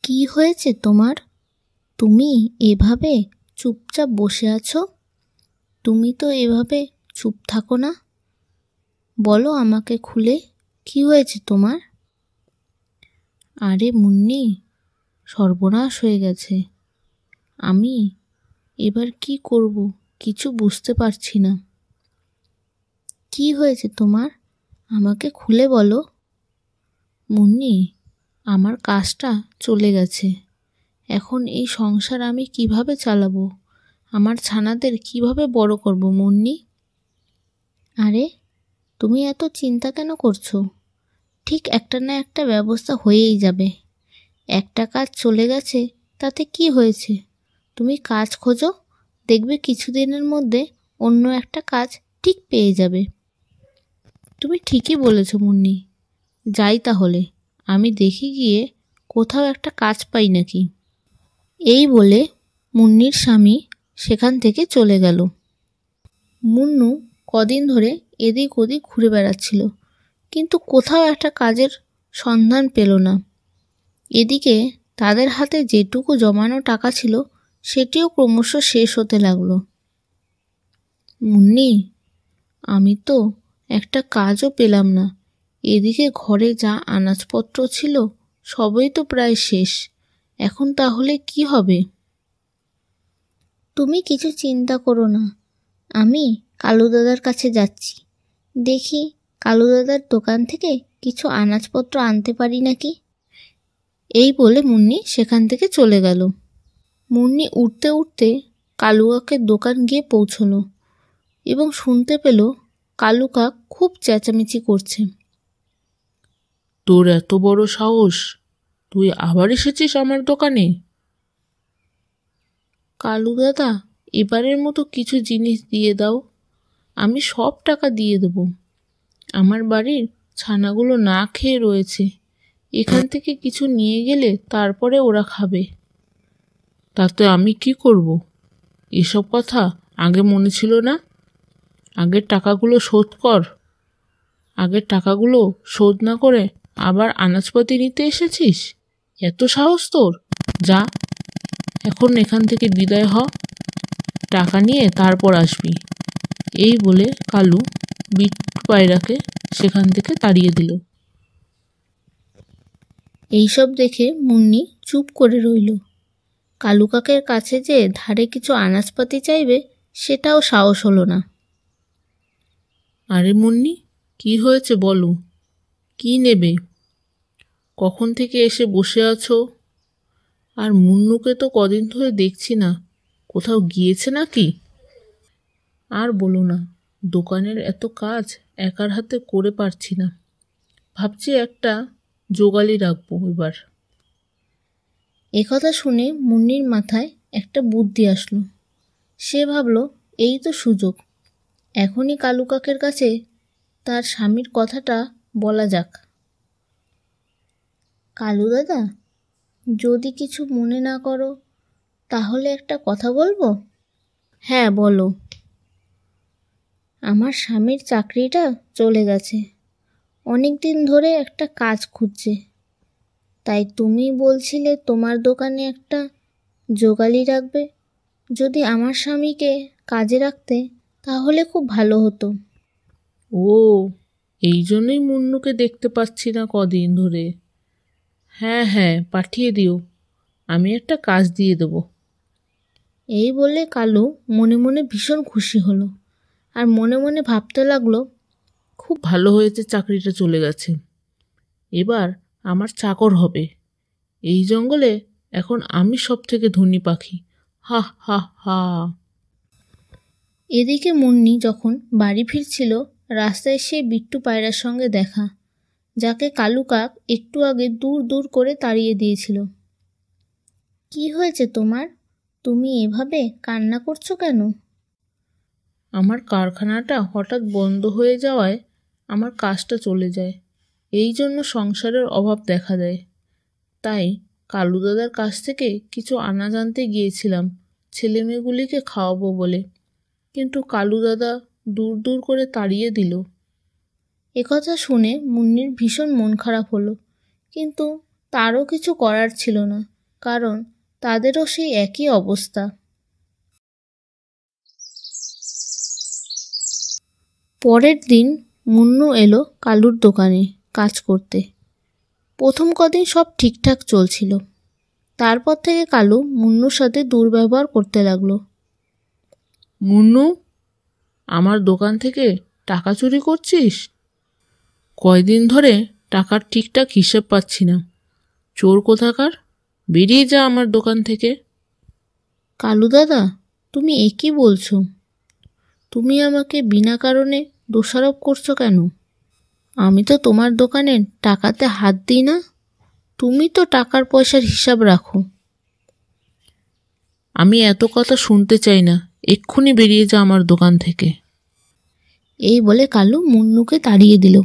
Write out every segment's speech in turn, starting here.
কি হয়েছে তোমার? তুমি এভাবে চুপচাপ বসে আছো? তুমি তো এভাবে চুপ থাকো না। বলো আমাকে খুলে, কি হয়েছে তোমার? আরে মুন্নি, সর্বনাশ হয়ে গেছে। আমি এবার কি করব কিছু বুঝতে পারছি না। কি হয়েছে তোমার? আমাকে খুলে বলো। মুন্নি, আমার কাজটা চলে গেছে। এখন এই সংসার আমি কিভাবে চালাবো? আমার ছানাদের কিভাবে বড় করব মুন্নি? আরে, তুমি এত চিন্তা কেন করছো? ঠিক একটা না একটা ব্যবস্থা হয়েই যাবে। একটা কাজ চলে গেছে, তাতে কি হয়েছে? তুমি কাজ খোঁজো, দেখবে কিছুদিনের মধ্যে অন্য একটা কাজ ঠিক পেয়ে যাবে। তুমি ঠিকই বলেছ মুন্নি। যাই তাহলে, আমি দেখি গিয়ে কোথাও একটা কাজ পাই নাকি। এই বলে মুন্নির স্বামী সেখান থেকে চলে গেল। মুন্নু কদিন ধরে এদিক ওদিক ঘুরে বেড়াচ্ছিল, কিন্তু কোথাও একটা কাজের সন্ধান পেল না। এদিকে তাদের হাতে যেটুকু জমানো টাকা ছিল সেটিও ক্রমশ শেষ হতে লাগলো। মুন্নি, আমি তো একটা কাজও পেলাম না। এদিকে ঘরে যা আনাজপত্র ছিল সবই তো প্রায় শেষ। এখন তাহলে কি হবে? তুমি কিছু চিন্তা করো না, আমি কালু দাদার কাছে যাচ্ছি। দেখি কালু দাদার দোকান থেকে কিছু আনাজপত্র আনতে পারি নাকি। এই বলে মুন্নি সেখান থেকে চলে গেল। মুন্নি উঠতে উঠতে কালু কাকের দোকান গিয়ে পৌঁছলো এবং শুনতে পেল কালু কাক খুব চেঁচামেচি করছে। তোর এত বড় সাহস, তুই আবার এসেছিস আমার দোকানে? কালু দাদা, এবারের মতো কিছু জিনিস দিয়ে দাও, আমি সব টাকা দিয়ে দেব। আমার বাড়ির ছানাগুলো না খেয়ে রয়েছে, এখান থেকে কিছু নিয়ে গেলে তারপরে ওরা খাবে। তাতে আমি কি করব? এসব কথা আগে মনে ছিল না? আগের টাকাগুলো শোধ কর। আগের টাকাগুলো শোধ না করে আবার আনাজপাতি নিতে এসেছিস? এত সাহস তোর? যা, এখন এখান থেকে বিদায় হ, টাকা নিয়ে তারপর আসবি। এই বলে কালু বিট্টু পায়রাকে সেখান থেকে তাড়িয়ে দিল। এইসব দেখে মুন্নি চুপ করে রইল। কালু কাকের কাছে যে ধারে কিছু আনাজপাতি চাইবে সেটাও সাহস হলো না। আরে মুন্নি, কি হয়েছে বলো? কি নেবে? কখন থেকে এসে বসে আছো? আর মুন্নুকে তো কদিন ধরে দেখছি না, কোথাও গিয়েছে নাকি? আর বলো না, দোকানের এত কাজ একার হাতে করে পারছি না। ভাবছি একটা জোগালি রাখবো এবার। একথা শুনে মুন্নির মাথায় একটা বুদ্ধি আসলো। সে ভাবল, এই তো সুযোগ, এখনই কালু কাকের কাছে তার স্বামীর কথাটা বলা যাক। কালু দাদা, যদি কিছু মনে না করো তাহলে একটা কথা বলবো? হ্যাঁ, বলো। আমার স্বামীর চাকরিটা চলে গেছে, অনেক দিন ধরে একটা কাজ খুঁজছে। তাই তুমি বলছিলে তোমার দোকানে একটা জোগালি রাখবে। যদি আমার স্বামীকে কাজে রাখতে তাহলে খুব ভালো হতো। ও, এই জন্যই মুন্নুকে দেখতে পাচ্ছি না কদিন ধরে। হ্যাঁ হ্যাঁ, পাঠিয়ে দিও, আমি একটা কাজ দিয়ে দেবো। এই বলে কালু মনে মনে ভীষণ খুশি হলো আর মনে মনে ভাবতে লাগলো, খুব ভালো হয়েছে চাকরিটা চলে গেছে, এবার আমার চাকর হবে। এই জঙ্গলে এখন আমি সব থেকে ধনী পাখি। হা হা হা। এদিকে মুন্নি যখন বাড়ি ফিরছিল, রাস্তায় সেই বিট্টু পায়রার সঙ্গে দেখা, যাকে কালু কাক একটু আগে দূর দূর করে তাড়িয়ে দিয়েছিল। কি হয়েছে তোমার? তুমি এভাবে কান্না করছো কেন? আমার কারখানাটা হঠাৎ বন্ধ হয়ে যাওয়ায় আমার কাজটা চলে যায়, এই জন্য সংসারের অভাব দেখা দেয়। তাই কালু দাদার কাছ থেকে কিছু আনাজ আনতে গিয়েছিলাম ছেলেমেয়েগুলিকে খাওয়াবো বলে, কিন্তু কালু দাদা দূর দূর করে তাড়িয়ে দিল। একথা শুনে মুন্নির ভীষণ মন খারাপ হলো, কিন্তু তারও কিছু করার ছিল না। কারণ তাদেরও সেই একই অবস্থা। পরের দিন মুন্নু এলো কালুর দোকানে কাজ করতে। প্রথম কদিন সব ঠিকঠাক চলছিল। তারপর থেকে কালু মুন্নুর সাথে দুর্ব্যবহার করতে লাগলো। মুন্নু, আমার দোকান থেকে টাকা চুরি করছিস? কয়দিন ধরে টাকার ঠিকঠাক হিসেব পাচ্ছি না। চোর কোথাকার, বেরিয়ে যা আমার দোকান থেকে। কালু দাদা, তুমি এ কী বলছো? তুমি আমাকে বিনা কারণে দোষারোপ করছো কেন? আমি তো তোমার দোকানে টাকাতে হাত দিই না। তুমি তো টাকার পয়সার হিসাব রাখো। আমি এত কথা শুনতে চাই না, এক্ষুনি বেরিয়ে যা আমার দোকান থেকে। এই বলে কালু মুন্নুকে তাড়িয়ে দিল।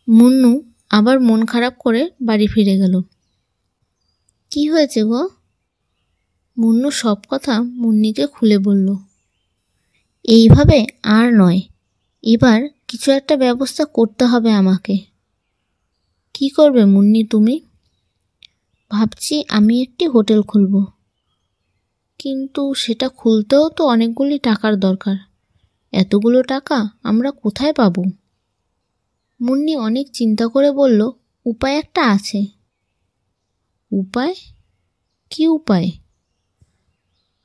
মুন্নু আবার মন খারাপ করে বাড়ি ফিরে গেল। কি হয়েছে গো? মুন্নু সব কথা মুন্নিকে খুলে বলল। এইভাবে আর নয়, এবার কিছু একটা ব্যবস্থা করতে হবে আমাকে। কি করবে মুন্নি তুমি? ভাবছি আমি একটি হোটেল খুলব, কিন্তু সেটা খুলতেও তো অনেকগুলি টাকার দরকার। এতগুলো টাকা আমরা কোথায় পাবো? মুন্নি অনেক চিন্তা করে বলল, উপায় একটা আছে। উপায়? কি উপায়?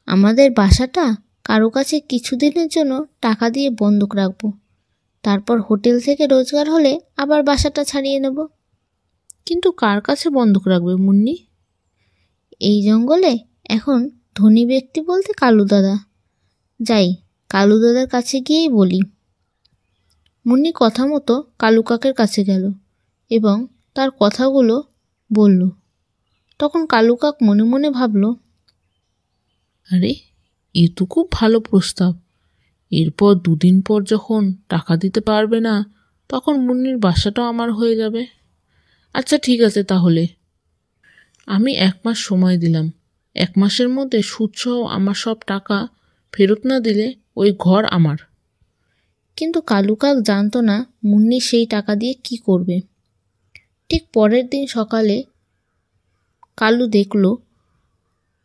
আমাদের বাসাটা কারো কাছে কিছুদিনের জন্য টাকা দিয়ে বন্ধক রাখবো। তারপর হোটেল থেকে রোজগার হলে আবার বাসাটা ছাড়িয়ে নেব। কিন্তু কার কাছে বন্ধক রাখবে মুন্নি? এই জঙ্গলে এখন ধনী ব্যক্তি বলতে কালু দাদা। যাই, কালু দাদার কাছে গিয়েই বলি। মুন্নি কথা মতো কালু কাকের কাছে গেল এবং তার কথাগুলো বলল। তখন কালু কাক মনে মনে ভাবল, আরে, এ তো খুব ভালো প্রস্তাব। এরপর দুদিন পর যখন টাকা দিতে পারবে না, তখন মুন্নির বাসাটাও আমার হয়ে যাবে। আচ্ছা ঠিক আছে, তাহলে আমি 1 মাস সময় দিলাম। 1 মাসের মধ্যে সুদসহ আমার সব টাকা ফেরত না দিলে ওই ঘর আমার। কিন্তু কালু কাক জানতো না মুন্নি সেই টাকা দিয়ে কি করবে। ঠিক পরের দিন সকালে কালু দেখল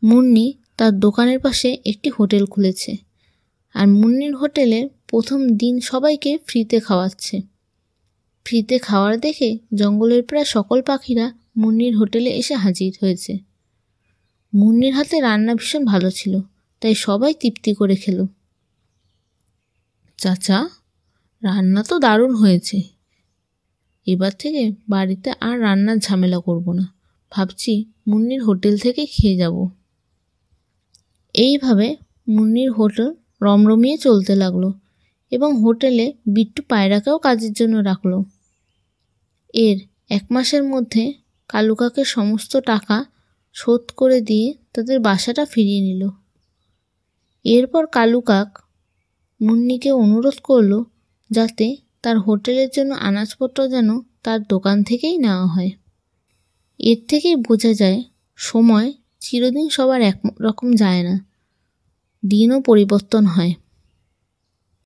মুন্নি তার দোকানের পাশে একটি হোটেল খুলেছে, আর মুন্নির হোটেলের প্রথম দিন সবাইকে ফ্রিতে খাওয়াচ্ছে। ফ্রিতে খাওয়ার দেখে জঙ্গলের প্রায় সকল পাখিরা মুন্নির হোটেলে এসে হাজির হয়েছে। মুন্নির হাতে রান্না ভীষণ ভালো ছিল, তাই সবাই তৃপ্তি করে খেল। চাচা, রান্না তো দারুণ হয়েছে। এবার থেকে বাড়িতে আর রান্নার ঝামেলা করব না। ভাবছি মুন্নির হোটেল থেকে খেয়ে যাব। এইভাবে মুন্নির হোটেল রমরমিয়ে চলতে লাগলো এবং হোটেলে বিট্টু পায়রাকেও কাজের জন্য রাখলো। এর 1 মাসের মধ্যে কালু কাকের সমস্ত টাকা শোধ করে দিয়ে তাদের বাসাটা ফিরিয়ে নিল। এরপর কালু কাক মুন্নিকে অনুরোধ করল যাতে তার হোটেলের জন্য আনাজপত্র যেন তার দোকান থেকেই নেওয়া হয়। এর থেকেই বোঝা যায় সময় চিরদিন সবার এক রকম যায় না, দিনও পরিবর্তন হয়।